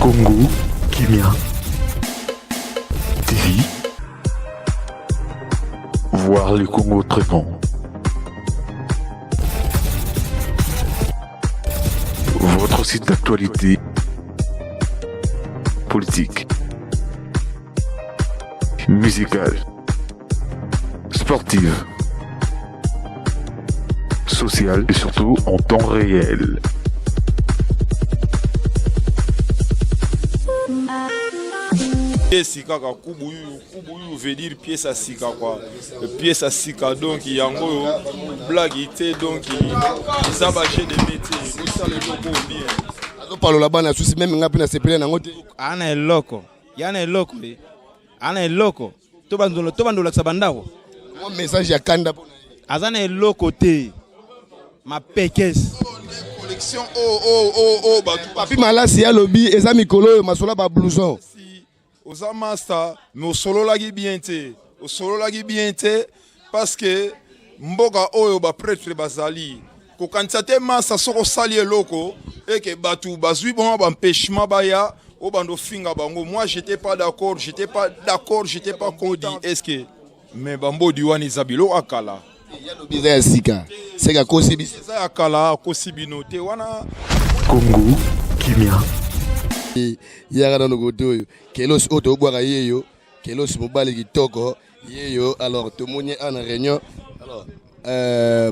Congo Kimia TV. Voir le Congo autrement. Votre site d'actualité politique, musicale, sportive, sociale et surtout en temps réel. Pièce kaka kubuyu veut dire pièce à sika quoi. Pièce à sika donc yango blague ité donc ils abaché des métiers. Ça le logo bien. Azo parlo là bas na souci même ngapi na sepele na ngote. Ana eloko. Yana eloko. Ana eloko. To bandola sabandako. Mon message ya kanda pona. Azana eloko te. Ma pekes. Collection batu. Papi malasi ya lobby eza mikolo masola ba blouson. Oza master mais au solo lagi bien te. Au solo lagi bien te parce que mboka oyo ba prêtre bazali. Ko kantate masa soko sali eloko et que batu bazui bon ba empêchement baya o bando finga bango. Moi j'étais pas d'accord, j'étais pas content. Est-ce que mais bambo diwani zabilo akala. Ya lobby za sika. Seka kosibi. Ça akala kosibino te wana Congo Kimia. Yara dans le goto kelos oto boira yeyo kelos mobali kitoko yeyo. Alors tout le monde est en réunion. Alors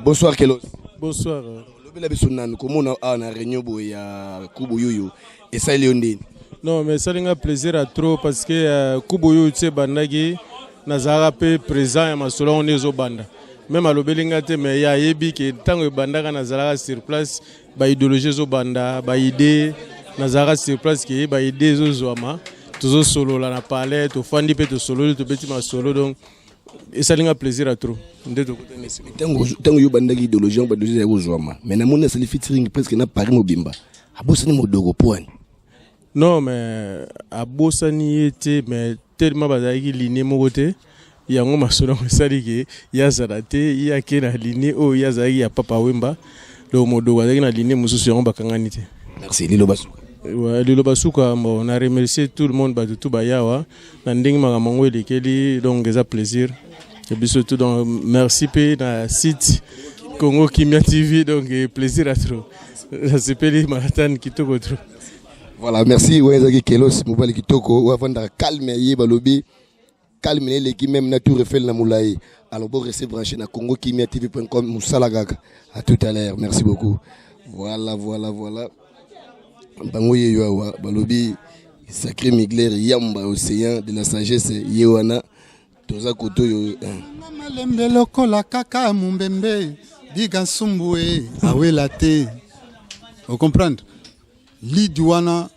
bonsoir kelos. Bonsoir. Lobela bisunana comment on a réunion boya kubuyu et ça il est. Non mais ça a plaisir à trop parce que kubuyu tse bandagi nazara pe présent ya masolo on ezo banda. Même à l'obelinga te mais ya yebi que tango bandaka nazara sur place ba idéologie zo banda ba idée nazara sur place qui ba idée zo zoama toujours solo là na palais to fandi pe to solo to petit ma solo donc et ça a plaisir à trop. Tango yo bandaki idéologie on ba idéologie ya zoama mais na mona c'est featuring presque na Paris mobimba abosani modogo poani. Non mais abosani était mais tellement bazaki ligne mo côté yango masolo sali ke ya zarate ya ke na ligne o ya zaki ya papa wemba le modogo azaki na ligne mususu yango bakangani te. Merci Lilo Basuka. Ouais, Lilo Basuka, on a remercié tout le monde, tout bayawa. Nanding magamango elekeli donc ça plaisir. Et puis surtout donc merci pe na site Congo Kimia TV donc plaisir à trop. Ça s'appelle Manhattan kitoko trop. Voilà, merci Wenzaki Kelos mobali kitoko ou avant de calmer yeba lobby calmer l'équipe même nature refait na moulaye. Alors bon rester branché na Congo Kimia TV.com Moussalagaka. À tout à l'heure. Merci beaucoup. Voilà. Bango yewa balobi sacré Migler yamba océan de la sagesse yewana toza koto yo malembe lokola kaka mumbembe diga sumbue awela te. Vous comprenez? Lidiwana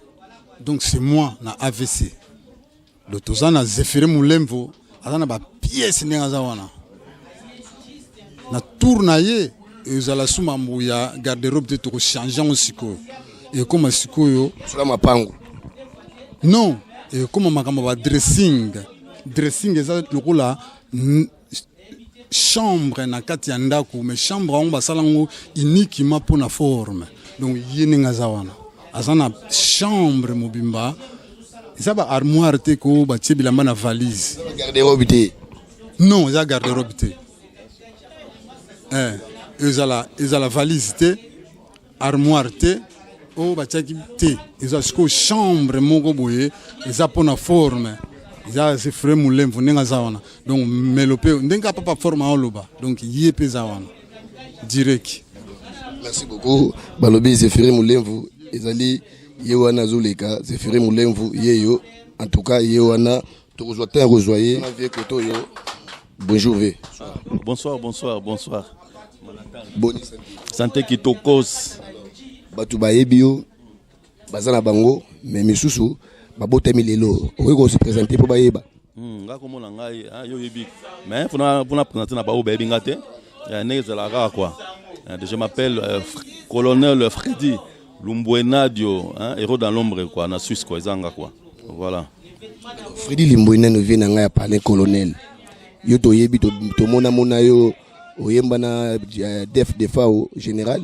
donc c'est moi na AVC. Le tozana Zéphiré Moulemvo azana ba pièce nenga wana. Na tournaye ezala suma mbuya garde-robe de to changer osiko. Et comme sikoyo cela mapango. Non, et comme makamba ba dressing eza lokola chambre na kati ya ndako mais chambre on basalango uniquement pour la forme. Donc yene ngazawana. Azana chambre mobimba. Ça ba armoire te ko ba tibila na valise. Garde-robe te. Non, ça garde-robe te. Ezala valise te, armoire te. Oh bah tchaki te, ils ont sco chambre moko boye, ils ont pour la forme, ils ont se frère moulin venir zawana. Donc melopé, n'enga pas forme en loba, donc y est pesawana, direct. Merci beaucoup. Balobi Zéphiré moulin vous, ils allaient yewana zuleka, Zéphiré moulin vous yeyo, en tout cas yewana, tu rejoins un rejoyer. Bonjour V. Bonsoir. Bonne santé kitokos. Batu baebio bazana bango mais misusu babotami lelo oyo se présenter pour bayeba nga komona ngai yo yebi mais pour présenter na ba obebi ngate nezela ka quoi. Je m'appelle colonel Freddy Lumbuenadio héros dans l'ombre quoi na Suisse quoi ezanga quoi. Voilà. Freddy Lumbuenadio vient nga ya parler colonel yo to yebi to mona yo oyemba na def defa au général.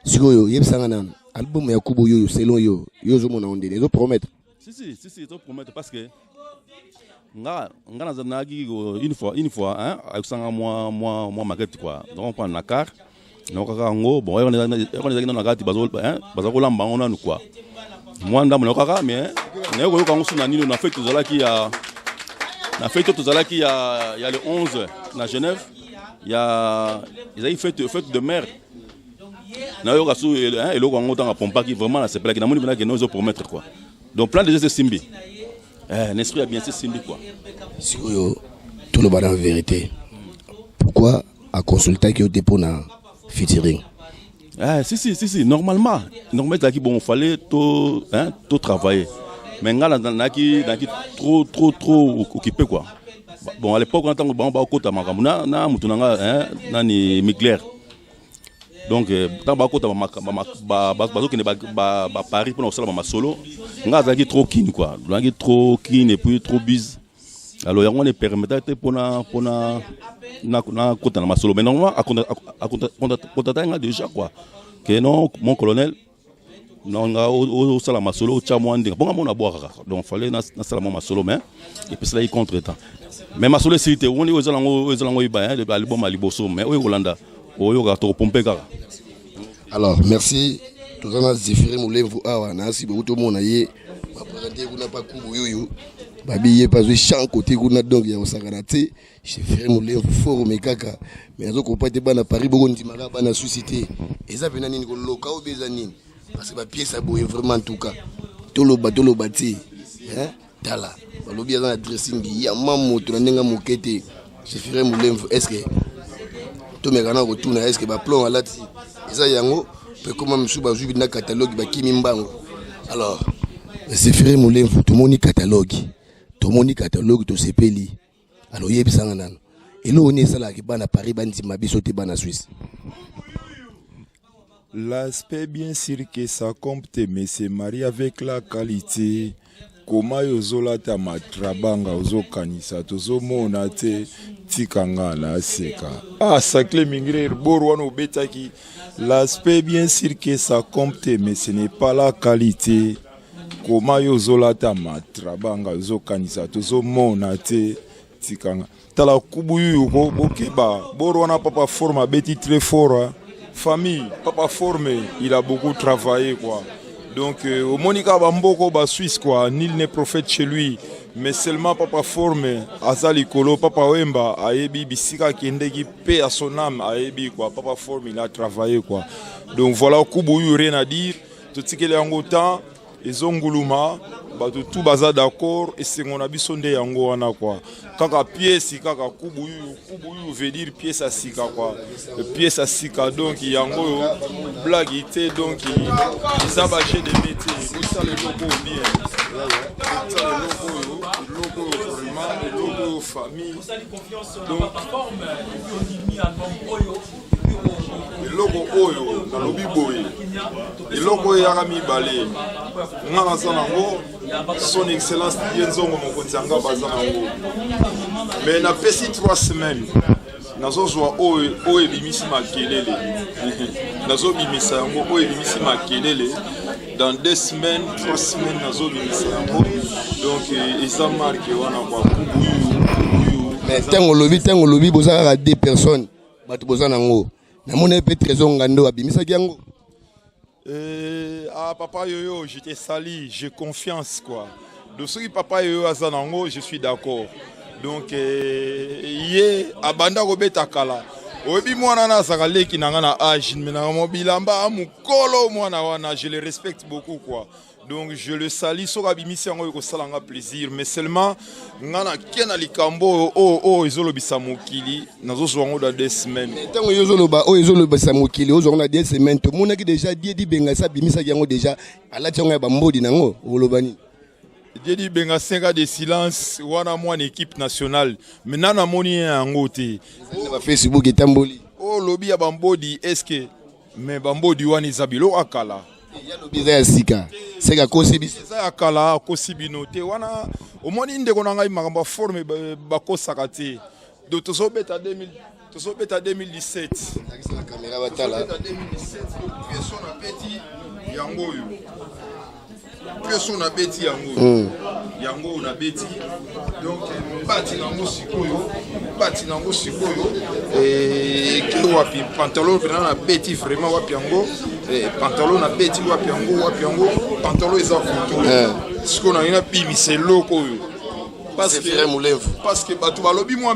Sikoyo yebisanga nana album ya Kubo yo selon yo zo mona onde les promettre. Si, ils promettre parce que nga nazanaki une fois hein avec ça moi maquette quoi. Donc on prend na car donc ngo bon on est dans la gati bazo lamba on a nous quoi. Moi ndam na kaka mais na yo ko ngusuna nini na fait tozalaki ya na fait tozalaki ya le 11 na Genève. Il y a ils avaient fait de mer. Na yo kasu et le ko ngota pompa qui vraiment c'est pas que na moni bana que nous promettre quoi. Donc plan de c'est Simbi. L'esprit a bien c'est Simbi quoi. Si tout le monde en vérité. Pourquoi à consulter qui au dépôt na featuring? Si normalement qui bon fallait tout travailler. Mais là trop occupé quoi. Bon à l'époque on entend bon ba kota makamuna na mutunanga nani Migler. Donc tant ba kota ba Paris pour sala ma solo nga zaki trop keen quoi. Zaki trop keen et puis trop busy. Alors on est permettait pour na kota na ma solo mais normalement à déjà quoi. Que non mon colonel non nga au sala ma solo chamwandi bon mon aboira donc fallait na sala ma solo mais et puis cela il contre temps. Mais ma solo c'était on est aux alango iba le album aliboso mais au Holanda au yoga to pomper kaka. Alors merci tout ça Zéphiré Moulemvu awa na si beaucoup monde yé ba présenter kuna pas Kubo yoyo babiye pas zo chant côté kuna donc ya osakarate Zéphiré Moulemvu fort mais kaka mais azo ko pate bana Paris boko ndimaka bana suscité eza pena nini ko loka o bezanini parce que ba pièce aboye vraiment en tout cas toloba ti hein tala balobi za dressing ya mamoto na ndenga mokete Zéphiré Moulemvu est-ce que to me kana ko tuna est-ce que ba plan alati eza yango pe comment monsieur bazui na catalogue ba kimi mbango alors Zéphiré Moulemvu to moni catalogue to sepeli alors yebisanga nana elo oni sala ki bana Paris bandima biso te bana Suisse. L'aspect bien sûr que ça compte mais c'est marié avec la qualité. Comment yozola ta matrabanga ozokanisa tozomona te tikanga na seka sakle mingre borwano betaki. L'aspect bien sûr que ça compte mais ce n'est pas la qualité. Comment yozola ta matrabanga ozokanisa tozomona te tikanga tala Kubo yo bokeba borwana papa forme beti très fort famille papa formé il a beaucoup travaillé quoi. Donc au Monica Bamboko ba Suisse quoi, nul n'est prophète chez lui, mais seulement papa formé Azali Kolo papa Wemba ayebi bisika kendeki paix à son âme ayebi quoi, papa formé il a travaillé quoi. Donc voilà Kubo yo rien à dire, tout ce qu'il est en temps ezonguluma ba tout baza d'accord et c'est mon abisonde yango wana quoi. Kaka pièce kaka Kubo yo veut dire pièce à sika quoi. Pièce à sika donc yango blague était donc ils abaché des métiers tout ça le logo bien. Tout ça le logo vraiment le logo famille. Donc eloko oyo na lobi boye eloko ya mibale ngana sanango son excellence yenzongo mokonzi anga bazanango mais na pesi 3 semaines nazo zwa oyo ebimisi makelele nazo bimisa yango oyo ebimisi makelele dans 2 semaines 3 semaines nazo bimisa yango donc eza marque wana kwa Kubo. Mais tango lobi bozaka 2 personnes bato bozanango na mona pe trésor ngando abimisa yango. Papa yoyo j'étais sali, j'ai confiance quoi. De ce que papa yoyo azanango je suis d'accord. Donc yé abanda robeta kala. Obi mwana na zakaleki nanga na âge mais na mobilamba amukolo mwana wana je le respecte beaucoup quoi. Donc je le salue so abimisi yango ko salanga plaisir mais seulement ngana kena likambo izolobisa mokili nazo zwango dans 2 semaines. Tango izolobisa mokili ozwango na 2 semaines to monaki déjà di benga sa bimisa yango déjà ala tiongo ya bambodi nango olobani. Di benga 5 ans de silence wana moi une équipe nationale maintenant na moni yango te. Na Facebook etamboli. Lobi ya bambodi est-ce que mais bambodi wana izabilo akala. Ya lobi za sika. Seka kosibi ça akala kosibino te wana omoni ndeko na ngai makamba forme bakosaka te. Donc tozobeta tozobeta 2017 tozobeta 2017 pièce on a beti yango oyo pièce on a beti yango oyo yango on a beti donc bati nango sikoyo ke wapi pantalon na beti vraiment wapi yango pantalon na beti wapi yango pantalon eza photo siko na ina bimise loko oyo parce que batu balobi mwa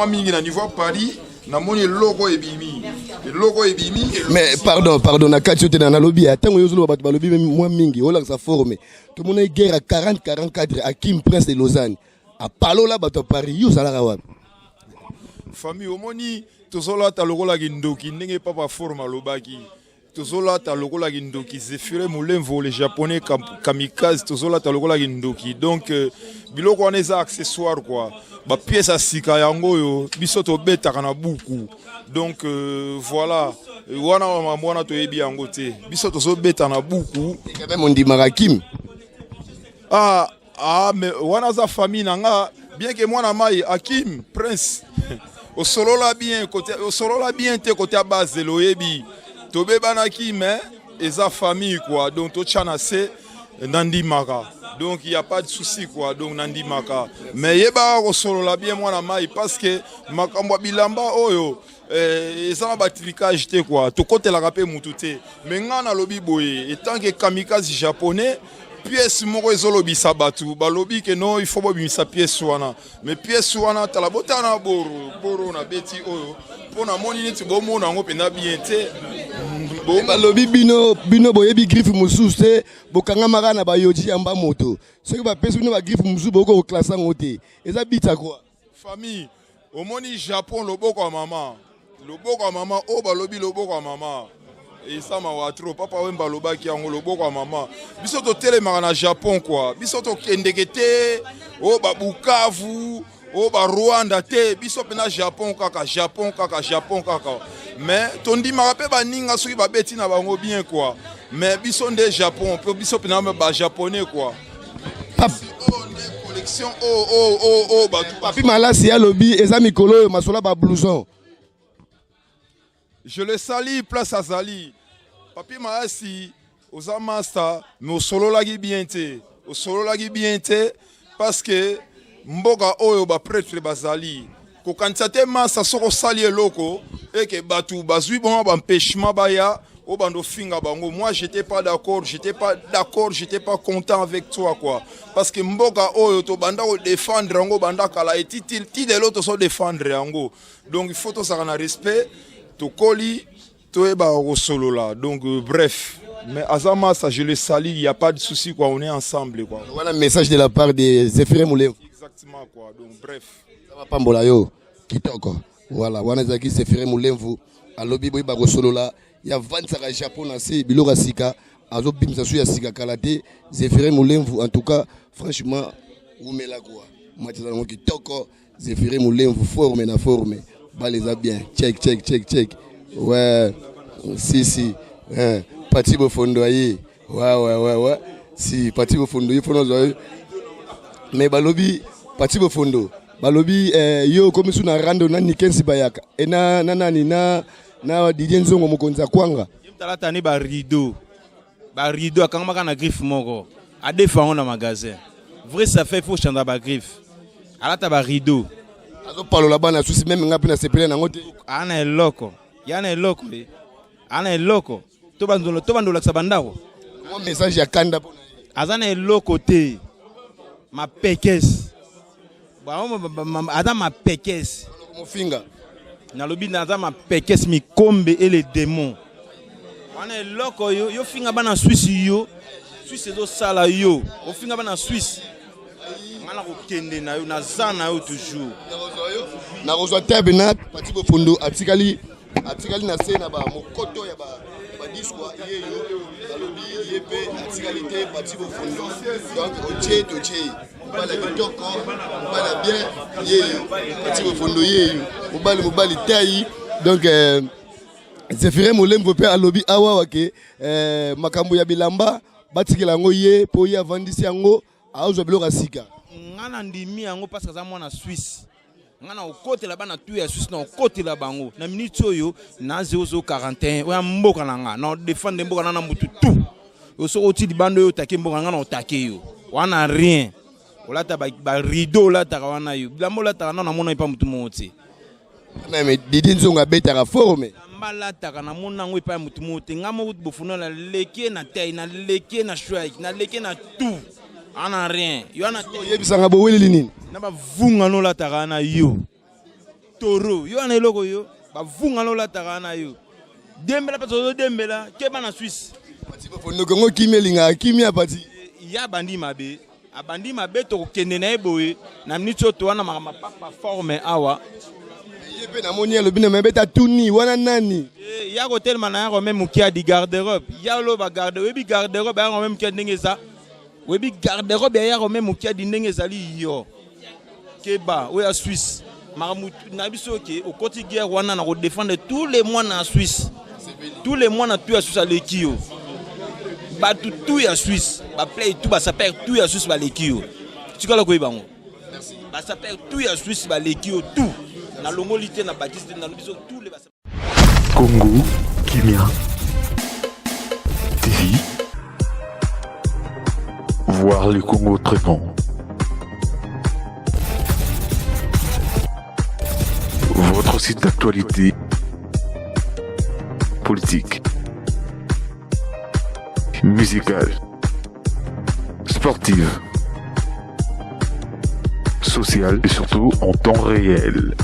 mingi na niveau Paris na moni logo ebimi mais pardon na kati yote na lobby atango yozolo batu balobi mwa mingi ola sa forme to mona guerre à 44 Hakim Prince de Lausanne a palola batu Paris yo sala wapi famille omoni tozola ta lokola kindoki ndenge papa forme lobaki tozola ta lokola kindoki Zefire Mulemvu les japonais kamikaze tozola ta lokola kindoki donc biloko wana eza accessoire quoi ba pièce à sika yango yo biso to beta kana buku donc voilà wana mwana to yebi yango te biso tozo beta na buku quand même on dit Marakim mais wana za famille nanga bien que moi na mai Hakim Prince au solo la bien te côté à base de loyebi to bebanaki mais eza famille quoi donc to chanase nandi maka donc il y a pas de souci quoi donc nandi maka mais yeba ko solo la bien moi na mai parce que makambo bilamba oyo eza ba tricage te quoi to côté la rapé mutu te mais ngana lobi boye étant que kamikaze japonais pièce moko ezolobi sabatu balobi que non il faut bobimisa pièce wana mais pièce wana tala botana boro na beti oyo pona moni neti bomona ngo pena bien te balobi bino boyebi griffe mususe bokanga makana bayoji yamba moto soki bapesi bino ba griffe musu boko ko classe ngote eza bita quoi famille omoni Japon loboko ya mama o balobi loboko ya mama et ça m'a watro papa wemba lobaki yango loboko ya mama biso to telemaka na Japon quoi biso to kendekete o ba Bukavu o ba Rwanda te biso pena Japon kaka mais tondi marape ba ninga soki ba beti na bango bien quoi mais biso nde Japon pe biso pena ba japonais quoi collection ba tout papi malasi ya lobby eza mikolo masola ba blouson. Je le salue, place à Zali. Papi Maasi, aux amasta, mais au solo lagi bien te, parce que mboga oyo ba prêtre bazali. Ko kantate masa soko sali loko et que batu bazui bon ba empêchement baya o bando finga bango. Moi j'étais pas d'accord, j'étais pas content avec toi quoi. Parce que mboga oyo to banda ko défendre ngo banda kala et ti de l'autre so défendre ngo. Donc il faut to ça na respect. Tokoli, toeba au solo là. Donc bref, mais Azama ça je le salue, il y a pas de souci quoi, on est ensemble quoi. Voilà un message de la part de Zefire Mulemvu. Exactement quoi. Donc bref. Ça va pas mbola yo. Kitoko. Voilà, wana zaki Zefire Mulemvu a lobby boy ba solo là. Il y a 25 Japon na se bilora sika, azo bimsa su ya sika kalate Zefire Mulemvu en tout cas franchement umela quoi. Matisa mo kitoko Zefire Mulemvu forme. Bah les a bien, check. Ouais, si. Parti au fond ouais. Si, parti au fond il faut nous. Mais balobi, parti au fond. Balobi, yo comme si on a rando na nikensi bayaka. Et na Didier Nzongo mokonza kwanga. Talata ni ba rideau akanga kana griffe moko. A défendre na magasin. Vrai ça fait faut changer ba griffe. Alata ba rideau. Azo palo la bana susi même ngapi na sepele na ngote ana eloko to bandola sabandako mo message ya kanda pona azana eloko te ma pekes ma pekes mo finga na lobi na za ma pekes mi kombe et les démons ana eloko yo finga bana Suisse zo sala yo o finga bana Suisse ngana ko kende na yo na zana yo toujours na rozwa tebena pati bo fondo atikali na sena ba mokoto ya ba disco yeyo balobi yepe atikalité pati bo fondo donc oche bala kitoko bala bien yeyo pati bo fondo yeyo mobali tayi donc Zefire Mulemvu pe alobi awa wake makambo ya bilamba batikela ngo ye po ya vandisi yango azo biloko sika ngana ndimi yango parce que za mwana Suisse ngana okotela bana tu ya Suisse na okotela bango na minute oyo na 041 oya mboka nanga na défendre mboka na mutu tout oso oti libando yo take mboka ngana otake yo wana rien olata ba rideau la takawana yo bilambo la takana na mona ipa mutu moti mais Didi Nzonga betaka forme mbala takana mona ngo ipa mutu moti ngamo bofuna la leke na taille na leke na choix na leke na tout ana rien yo ana yebisanga bo weleli nini na ba vunga no la takana yo toro yo ana eloko yo ba vunga no la takana yo dembela pato dembela ke bana Suisse pati bofondo kongo kimelinga kimia pati ya bandi mabe abandi mabe to kende na eboye na minute to wana mapapa forme awa yebe na moni alobi na mabeta tuni wana nani ya ko tellement na ya même qui a di garde-robe ya lo ba garde webi garde-robe ya même qui ndenge za webi garde-robe ya même qui a di ndenge zali yo keba o ya Suisse maramutu na biso ke au côté guerre wana na ko défendre tous les mois na Suisse tous les mois na tout ya Suisse à l'équio ba tout ya Suisse ba play tout ba s'appelle tout ya Suisse ba l'équio tu kala ko ibango ba s'appelle tout ya Suisse ba l'équio tout na longolité na Baptiste na biso tous les Congo Kimia TV. Voir le Congo autrement. Votre site d'actualité politique, musicale, sportive, sociale et surtout en temps réel.